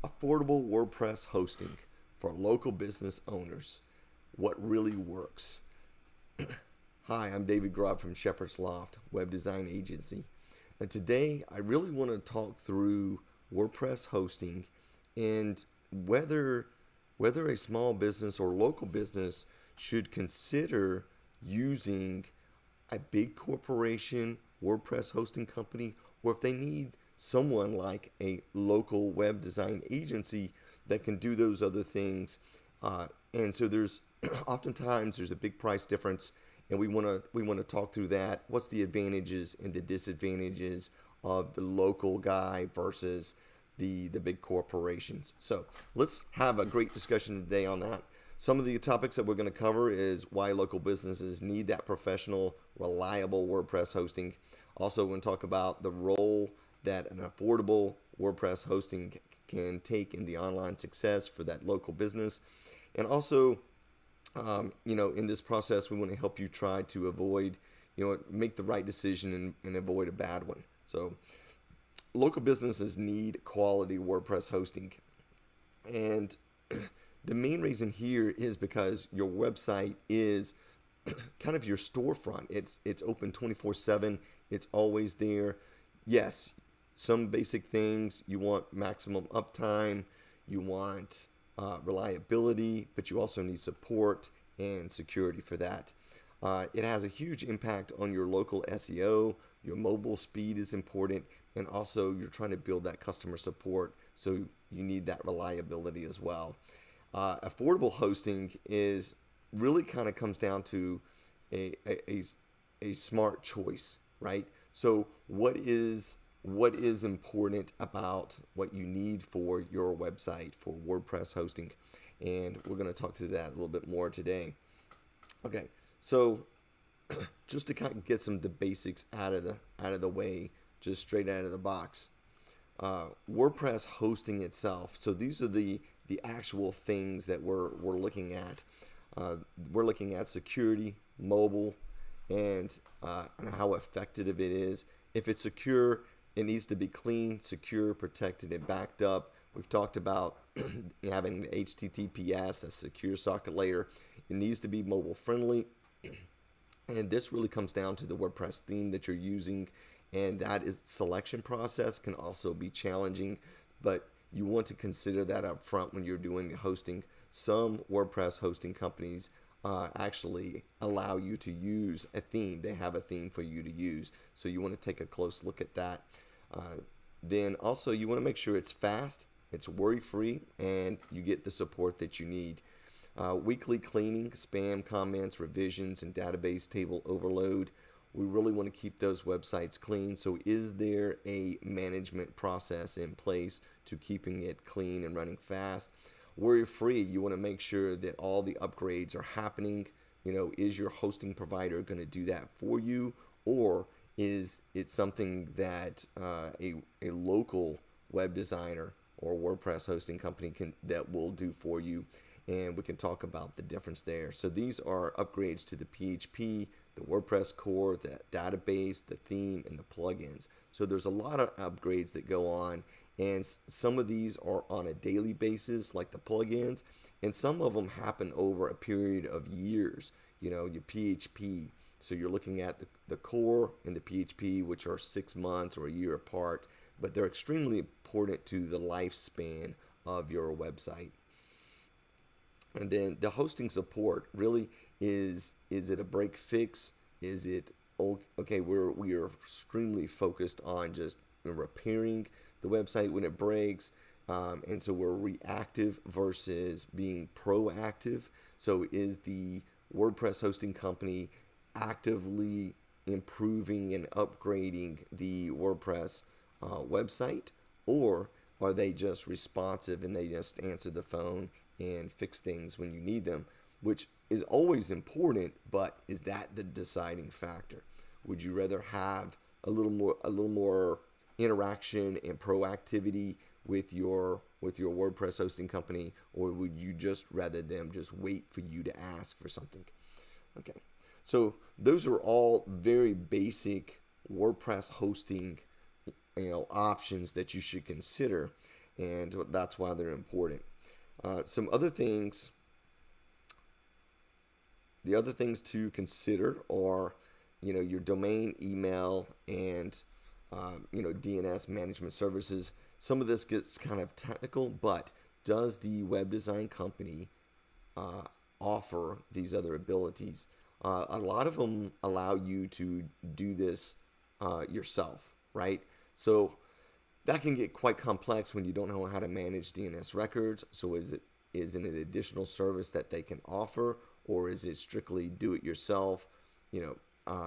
Affordable WordPress hosting for local business owners. What really works? Hi, I'm David Grof from Shepherd's Loft Web Design Agency. And today I really want to talk through WordPress hosting and whether a small business or local business should consider using a big corporation WordPress hosting company, or if they need someone like a local web design agency that can do those other things. And so there's oftentimes there's a big price difference, and we want to talk through that. What's the advantages and the disadvantages of the local guy versus the big corporations? So let's have a great discussion today on that. Some of the topics that we're going to cover is why local businesses need that professional, reliable WordPress hosting. Also, we're going to talk about the role that an affordable WordPress hosting can take in the online success for that local business. And also, in this process, we want to help you try to avoid, make the right decision and avoid a bad one. So local businesses need quality WordPress hosting. And the main reason here is because your website is kind of your storefront. It's open 24/7. It's always there. Yes, some basic things. You want maximum uptime. You want reliability, but you also need support and security for that. It has a huge impact on your local SEO. Your mobile speed is important, and also you're trying to build that customer support, so you need that reliability as well. Affordable hosting is really kind of comes down to a smart choice, right? So what is important about what you need for your website for WordPress hosting? And we're going to talk through that a little bit more today. Okay, so just to kind of get some of the basics out of the way, just straight out of the box. WordPress hosting itself. So these are the actual things that we're looking at. We're looking at security, mobile, and how effective it is. If it's secure, it needs to be clean, secure, protected, and backed up. We've talked about having the HTTPS, a secure socket layer. It needs to be mobile friendly. And this really comes down to the WordPress theme that you're using. And that is selection process can also be challenging, but you want to consider that up front when you're doing the hosting. Some WordPress hosting companies actually allow you to use a theme. They have a theme for you to use. So you want to take a close look at that. Then also you want to make sure it's fast, it's worry-free, and you get the support that you need. Weekly cleaning, spam comments, revisions, and database table overload. We really want to keep those websites clean. So is there a management process in place to keeping it clean and running fast? Worry-free, you want to make sure that all the upgrades are happening. Is your hosting provider going to do that for you, or is it something that a local web designer or WordPress hosting company that will do for you? And we can talk about the difference there. So these are upgrades to the PHP, the WordPress core, the database, the theme, and the plugins. So there's a lot of upgrades that go on, and some of these are on a daily basis, like the plugins, and some of them happen over a period of years. Your PHP. So you're looking at the core and the PHP, which are 6 months or a year apart, but they're extremely important to the lifespan of your website. And then the hosting support really is it a break fix? Is it okay? We are extremely focused on just repairing the website when it breaks, and so we're reactive versus being proactive. So is the WordPress hosting company actively improving and upgrading the WordPress website, or are they just responsive and they just answer the phone and fix things when you need them, which is always important, but is that the deciding factor? Would you rather have a little more interaction and proactivity with your WordPress hosting company, or would you just rather them just wait for you to ask for something? Okay, so those are all very basic WordPress hosting options that you should consider. and that's why they're important. Some other things, the other things to consider are, your domain, email, and DNS management services. Some of this gets kind of technical, but does the web design company offer these other abilities? A lot of them allow you to do this yourself, right? So that can get quite complex when you don't know how to manage DNS records. So is it an additional service that they can offer, or is it strictly do it yourself?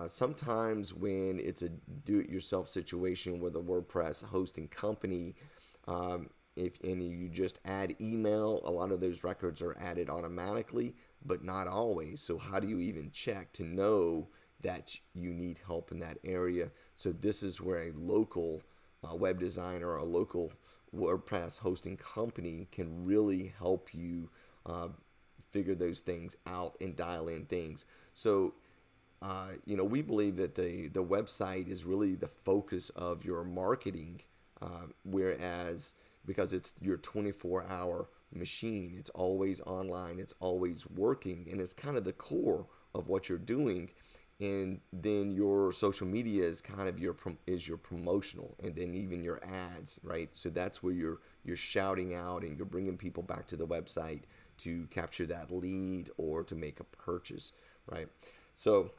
Sometimes when it's a do it yourself situation with a WordPress hosting company, if you just add email, a lot of those records are added automatically, but not always. So how do you even check to know that you need help in that area? So this is where a local web designer or a local WordPress hosting company can really help you figure those things out and dial in things. So we believe that the website is really the focus of your marketing, whereas because it's your 24-hour machine, it's always online, it's always working, and it's kind of the core of what you're doing. And then your social media is kind of your promotional, and then even your ads, right? So that's where you're shouting out and you're bringing people back to the website to capture that lead or to make a purchase, right? So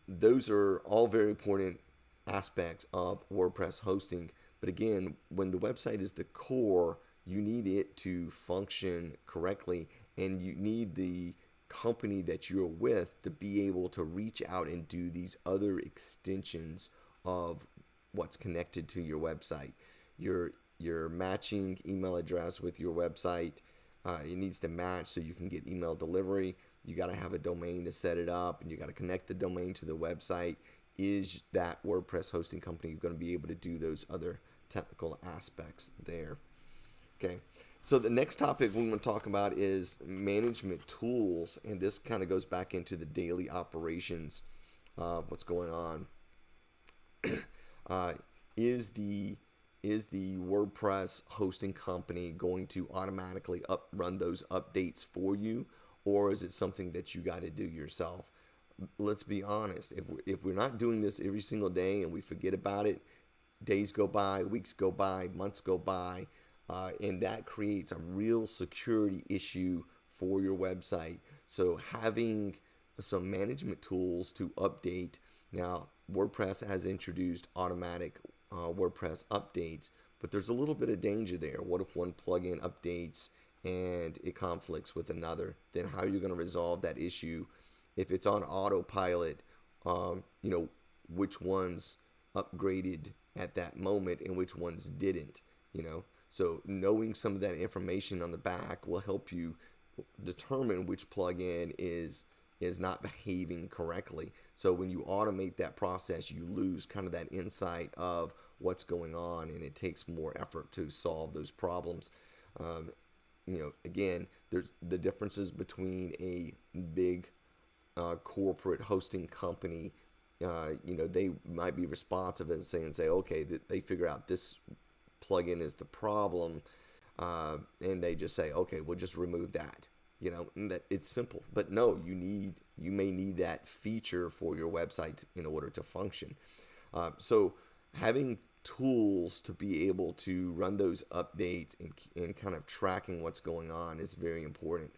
those are all very important aspects of WordPress hosting. But again, when the website is the core, you need it to function correctly, and you need the company that you're with to be able to reach out and do these other extensions of what's connected to your website. Your matching email address with your website, it needs to match so you can get email delivery. You got to have a domain to set it up, and you got to connect the domain to the website. Is that WordPress hosting company going to be able to do those other technical aspects there? Okay. So the next topic we want to talk about is management tools, and this kind of goes back into the daily operations of what's going on. Is the WordPress hosting company going to automatically run those updates for you, or is it something that you got to do yourself? Let's be honest. If we're not doing this every single day and we forget about it, days go by, weeks go by, months go by. And that creates a real security issue for your website. So having some management tools to update. Now, WordPress has introduced automatic WordPress updates, but there's a little bit of danger there. What if one plugin updates and it conflicts with another? Then how are you going to resolve that issue? If it's on autopilot, which ones upgraded at that moment and which ones didn't, So knowing some of that information on the back will help you determine which plugin is not behaving correctly. So when you automate that process, you lose kind of that insight of what's going on, and it takes more effort to solve those problems. Again, there's the differences between a big corporate hosting company. They might be responsive and say, okay, they figure out this plugin is the problem, and they just say, okay, we'll just remove that. And that it's simple. But no, you may need that feature for your website in order to function. So having tools to be able to run those updates and kind of tracking what's going on is very important.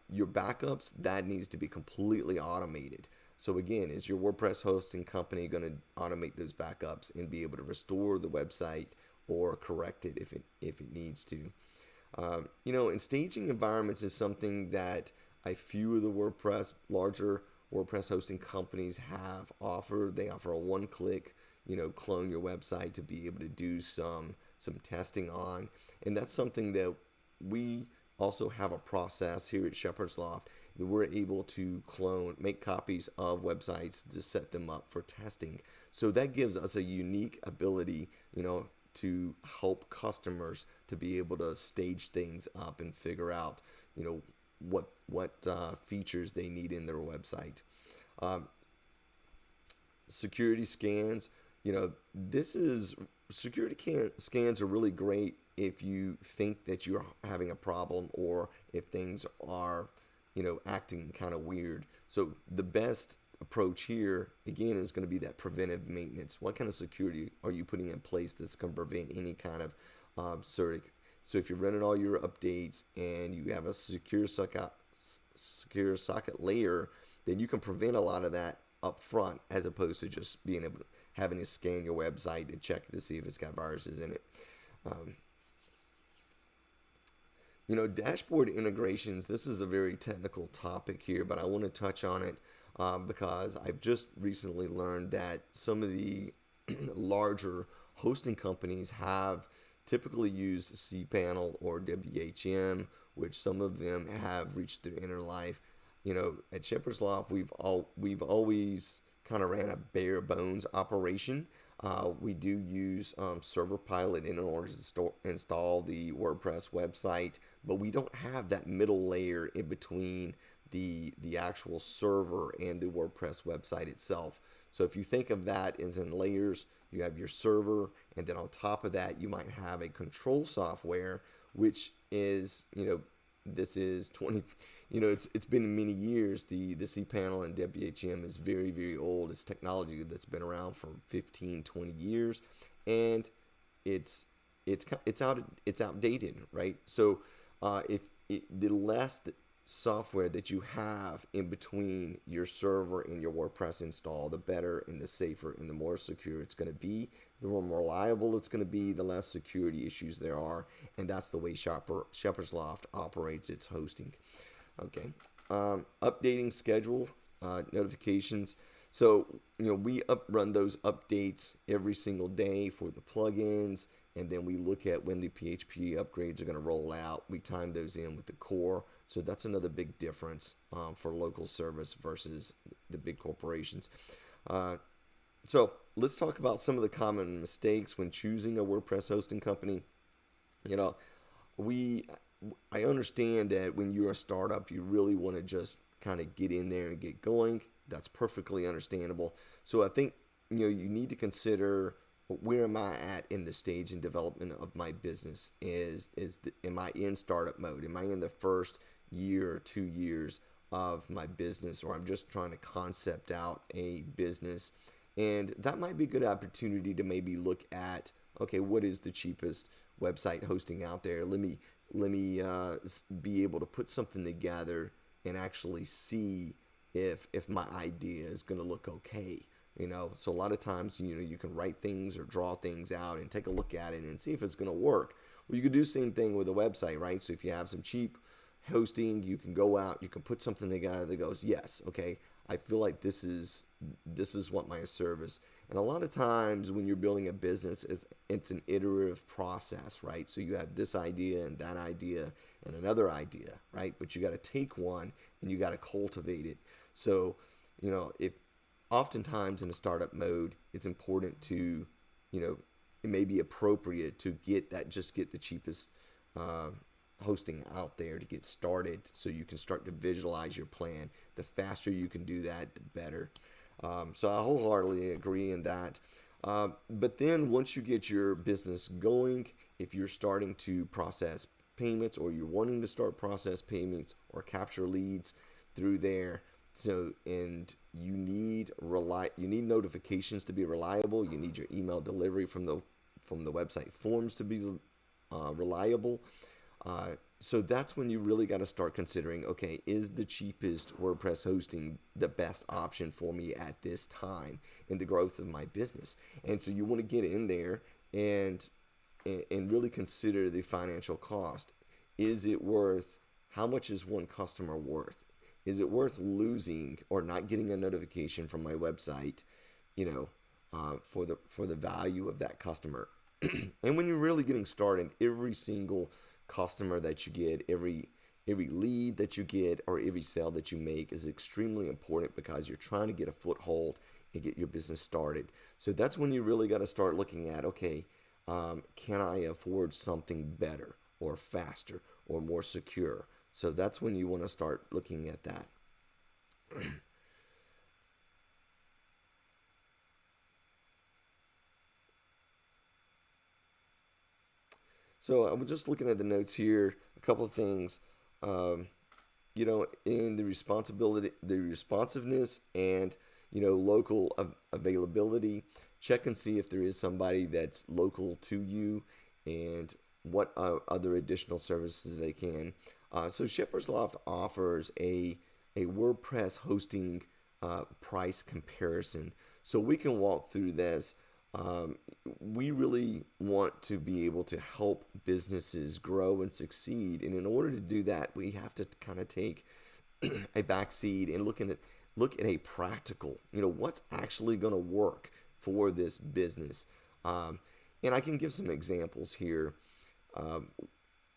Your backups, that needs to be completely automated. So again, is your WordPress hosting company going to automate those backups and be able to restore the website or correct it if it needs to? And staging environments is something that a few of the larger WordPress hosting companies have offered. They offer a one-click, clone your website to be able to do some testing on. And that's something that we also have a process here at Shepherd's Loft that we're able to make copies of websites to set them up for testing. So that gives us a unique ability, to help customers to be able to stage things up and figure out, what features they need in their website. Security scans. This is security scans are really great if you think that you're having a problem or if things are, acting kind of weird. So the best approach here again is going to be that preventive maintenance. What kind of security are you putting in place that's going to prevent any kind of so if you're running all your updates and you have a secure socket layer, then you can prevent a lot of that up front as opposed to just being able to having to scan your website to check to see if it's got viruses in it. Um, Dashboard integrations. This is a very technical topic here, but I want to touch on it because I've just recently learned that some of the larger hosting companies have typically used CPanel or WHM, which some of them have reached their inner life. At Shepherd's Loft, we've always kind of ran a bare bones operation. We do use Server Pilot in order to install the WordPress website, but we don't have that middle layer in between the actual server and the WordPress website itself. So if you think of that as in layers, you have your server, and then on top of that, you might have a control software, which is, this is 20, it's been many years. The cPanel and WHM is very, very old. It's technology that's been around for 15, 20 years, and it's outdated, right? So if the less software that you have in between your server and your WordPress install, the better and the safer and the more secure it's going to be, the more reliable it's going to be, the less security issues there are, and that's the way Shepherd's Loft operates its hosting. Okay, updating schedule notifications. So we run those updates every single day for the plugins, and then we look at when the PHP upgrades are going to roll out. We time those in with the core. So that's another big difference for local service versus the big corporations. So let's talk about some of the common mistakes when choosing a WordPress hosting company. I understand that when you're a startup, you really want to just kind of get in there and get going. That's perfectly understandable. So I think you need to consider, where am I at in the stage and development of my business? Am I in startup mode? Am I in the first year or 2 years of my business, or I'm just trying to concept out a business? And that might be a good opportunity to maybe look at, okay, what is the cheapest website hosting out there? Let me be able to put something together and actually see if my idea is going to look okay. So a lot of times, you can write things or draw things out and take a look at it and see if it's going to work. Well, you could do the same thing with a website, right? So if you have some cheap hosting, you can go out, you can put something together that goes, yes, okay, I feel like this is what my service. And a lot of times when you're building a business, it's an iterative process, right? So you have this idea and that idea and another idea, right? But you got to take one and you got to cultivate it. So, if oftentimes in a startup mode, it's important to, it may be appropriate to get the cheapest hosting out there to get started, so you can start to visualize your plan. The faster you can do that, the better. So I wholeheartedly agree in that. But then once you get your business going, if you're starting to process payments, or you're wanting to start process payments or capture leads through there, and you need notifications to be reliable. You need your email delivery from the website forms to be reliable. So that's when you really got to start considering, okay, is the cheapest WordPress hosting the best option for me at this time in the growth of my business? And so you want to get in there and really consider the financial cost. Is it worth, how much is one customer worth? Is it worth losing or not getting a notification from my website, for the value of that customer? And when you're really getting started, every single customer that you get, every lead that you get, or every sale that you make is extremely important, because you're trying to get a foothold and get your business started. So that's when you really got to start looking at, okay, can I afford something better or faster or more secure? So that's when you want to start looking at that. So I was just looking at the notes here. A couple of things. Um, in the responsibility, the responsiveness, and local availability. Check and see if there is somebody that's local to you, and what other additional services they can. So Shepherd's Loft offers a WordPress hosting price comparison. So we can walk through this. Um, we really want to be able to help businesses grow and succeed, and in order to do that, we have to kind of take a backseat and look at a practical, what's actually going to work for this business. Um, and I can give some examples here. Um,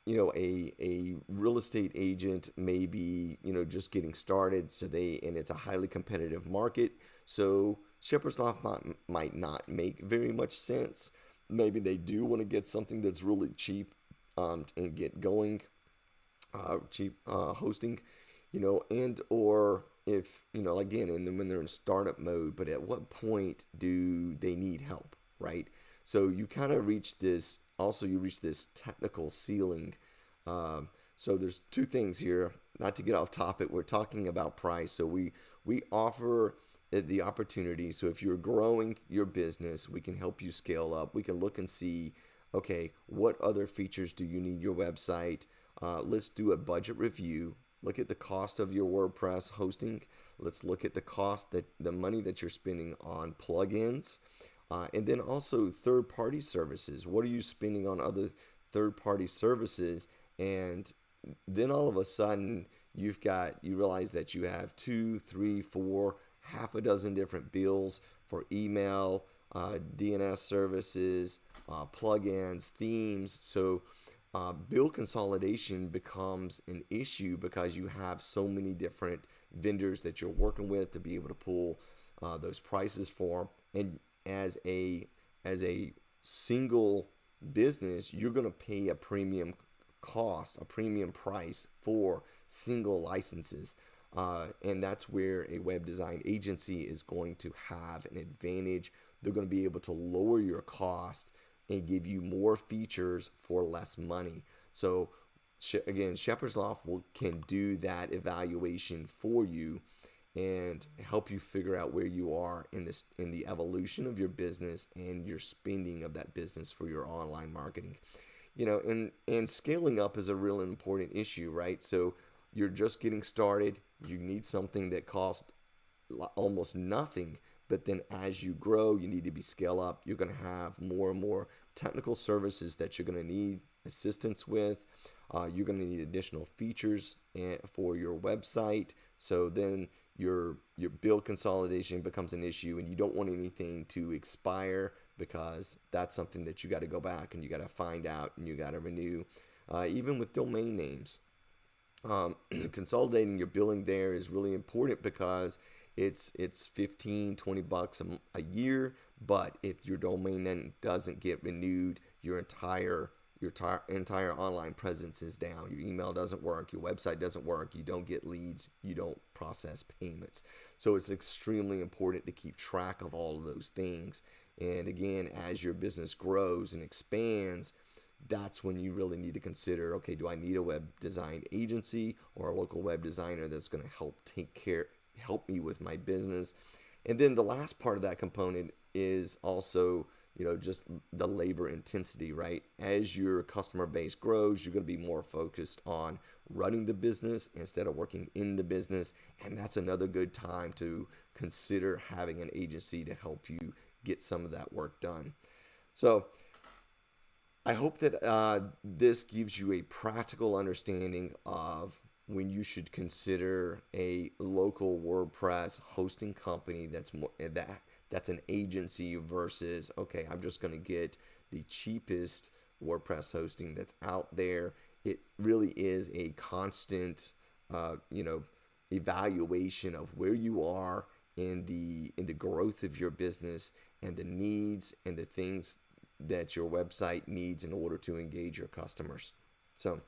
a real estate agent may be, just getting started, and it's a highly competitive market. So Shepherd's Loft might not make very much sense. Maybe they do want to get something that's really cheap, and get going, cheap hosting, and or if, again, and then when they're in startup mode, but at what point do they need help, right? So you reach this technical ceiling. So there's two things here, not to get off topic. We're talking about price. So we offer the opportunity. So if you're growing your business, we can help you scale up. We can look and see, okay, what other features do you need your website? Let's do a budget review. Look at the cost of your WordPress hosting. Let's look at the money that you're spending on plugins, and then also third-party services. What are you spending on other third-party services? And then all of a sudden, you realize that you have two, three, four, half a dozen different bills for email, DNS services, plugins, themes. So bill consolidation becomes an issue because you have so many different vendors that you're working with to be able to pull those prices for. And as a single business, you're going to pay a premium price for single licenses. And that's where a web design agency is going to have an advantage. They're going to be able to lower your cost and give you more features for less money. So again, Shepherd's Loft can do that evaluation for you and help you figure out where you are in the evolution of your business and your spending of that business for your online marketing. And scaling up is a real important issue, right? So you're just getting started. You need something that costs almost nothing, but then as you grow, you need to be scale up. You're going to have more and more technical services that you're going to need assistance with. You're going to need additional features for your website. So then your bill consolidation becomes an issue, and you don't want anything to expire, because that's something that you got to go back and you got to find out and you got to renew. Even with domain names, consolidating your billing there is really important, because it's 15-20 bucks a year. But if your domain name doesn't get renewed, your entire online presence is down. Your email doesn't work, your website doesn't work, you don't get leads, you don't process payments. So it's extremely important to keep track of all of those things. And again, as your business grows and expands, that's when you really need to consider, okay, do I need a web design agency or a local web designer that's going to help me with my business? And then the last part of that component is also, just the labor intensity, right? As your customer base grows, you're going to be more focused on running the business instead of working in the business. And that's another good time to consider having an agency to help you get some of that work done. So I hope that this gives you a practical understanding of when you should consider a local WordPress hosting company that's an agency versus, okay, I'm just going to get the cheapest WordPress hosting that's out there. It really is a constant, evaluation of where you are in the growth of your business and the needs and the things that your website needs in order to engage your customers. So,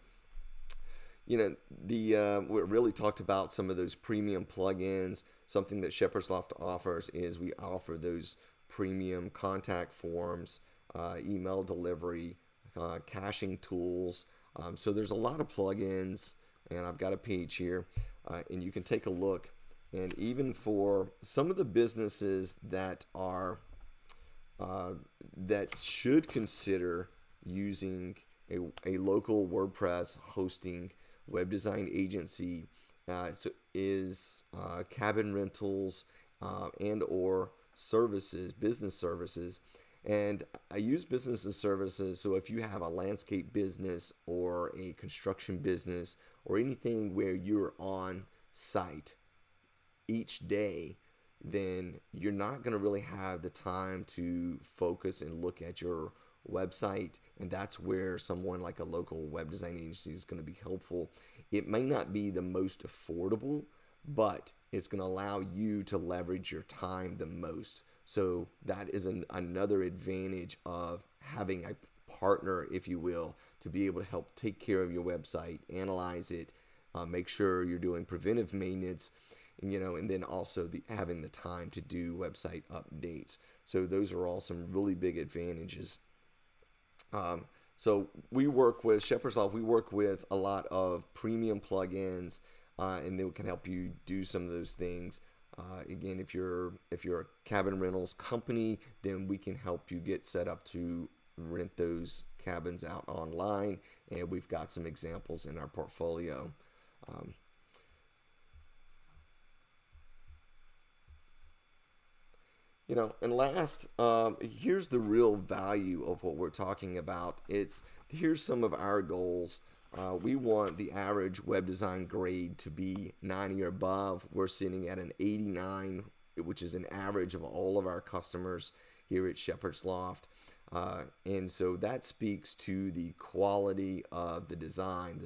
we really talked about some of those premium plugins. Something that Shepherd's Loft offers is we offer those premium contact forms, email delivery, caching tools. So there's a lot of plugins, and I've got a page here, and you can take a look. And even for some of the businesses that are that should consider using a local WordPress hosting web design agency, is cabin rentals and or services, business services. And I use business and services, so if you have a landscape business or a construction business or anything where you're on site each day, then you're not going to really have the time to focus and look at your website. And that's where someone like a local web design agency is going to be helpful. It may not be the most affordable, but it's going to allow you to leverage your time the most. So that is another advantage of having a partner, if you will, to be able to help take care of your website, analyze it, make sure you're doing preventive maintenance, and then also having the time to do website updates. So those are all some really big advantages. So we work with Shepherd's Loft. We work with a lot of premium plugins, and they can help you do some of those things. Again, if you're a cabin rentals company, then we can help you get set up to rent those cabins out online, and we've got some examples in our portfolio. And last, here's the real value of what we're talking about. Here's some of our goals. We want the average web design grade to be 90 or above. We're sitting at an 89, which is an average of all of our customers here at Shepherd's Loft. And so that speaks to the quality of the design,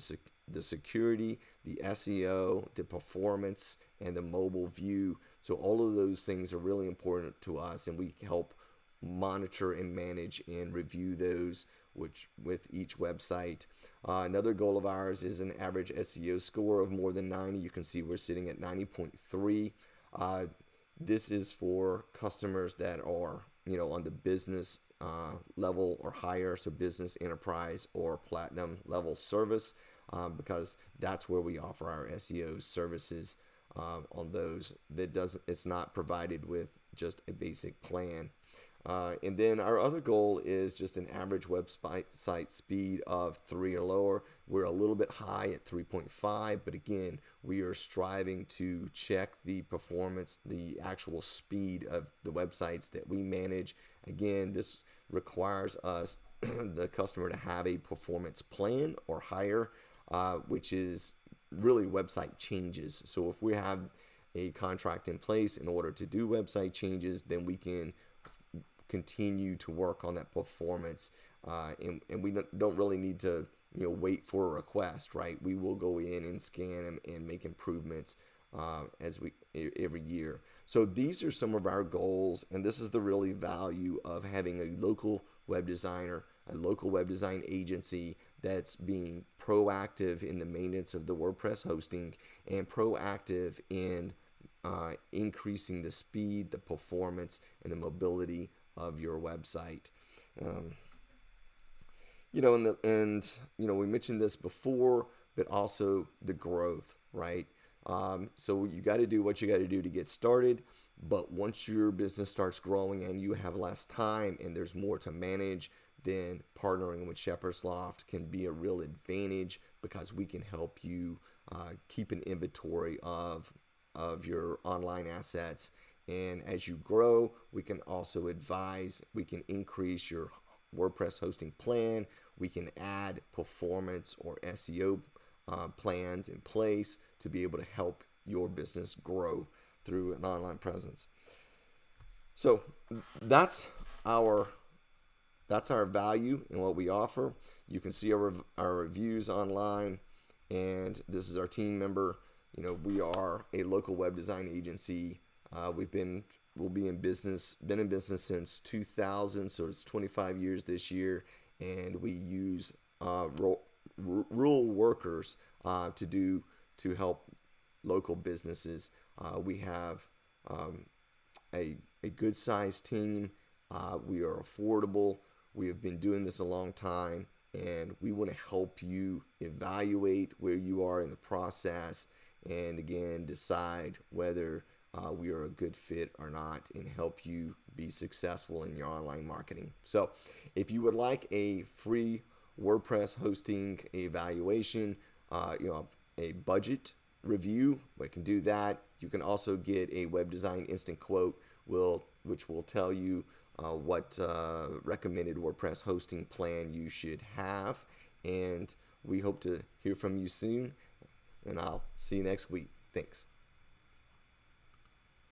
the security, the SEO, the performance, and the mobile view. So all of those things are really important to us, and we help monitor and manage and review those with each website. Another goal of ours is an average SEO score of more than 90. You can see we're sitting at 90.3. This is for customers that are on the business level or higher, so business, enterprise, or platinum level service, because that's where we offer our SEO services on those. It's not provided with just a basic plan. And then our other goal is just an average website speed of 3 or lower. We're a little bit high at 3.5, but again, we are striving to check the performance, the actual speed of the websites that we manage. Again, this requires us, the customer, to have a performance plan or higher, which is really website changes. So if we have a contract in place in order to do website changes, then we can continue to work on that performance, and we don't really need to wait for a request, right? We will go in and scan them and make improvements every year. So these are some of our goals, and this is the really value of having a local web designer, a local web design agency that's being proactive in the maintenance of the WordPress hosting and proactive in increasing the speed, the performance, and the mobility of your website. We mentioned this before, but also the growth, right? So you got to do what you got to do to get started, but once your business starts growing and you have less time and there's more to manage, then partnering with Shepherd's Loft can be a real advantage, because we can help you keep an inventory of your online assets. And as you grow, we can also advise, we can increase your WordPress hosting plan, we can add performance or SEO plans in place to be able to help your business grow through an online presence. So that's our value and what we offer. You can see our reviews online, and this is our team member. We are a local web design agency. We'll be in business, been in business since 2000, so it's 25 years this year, and we use rural workers to help local businesses. We have a good sized team. We are affordable. We have been doing this a long time. and we want to help you evaluate where you are in the process, and again decide whether we are a good fit or not, and help you be successful in your online marketing. So if you would like a free WordPress hosting evaluation, a budget review, we can do that. You can also get a web design instant quote, which will tell you what recommended WordPress hosting plan you should have. And we hope to hear from you soon, and I'll see you next week. Thanks.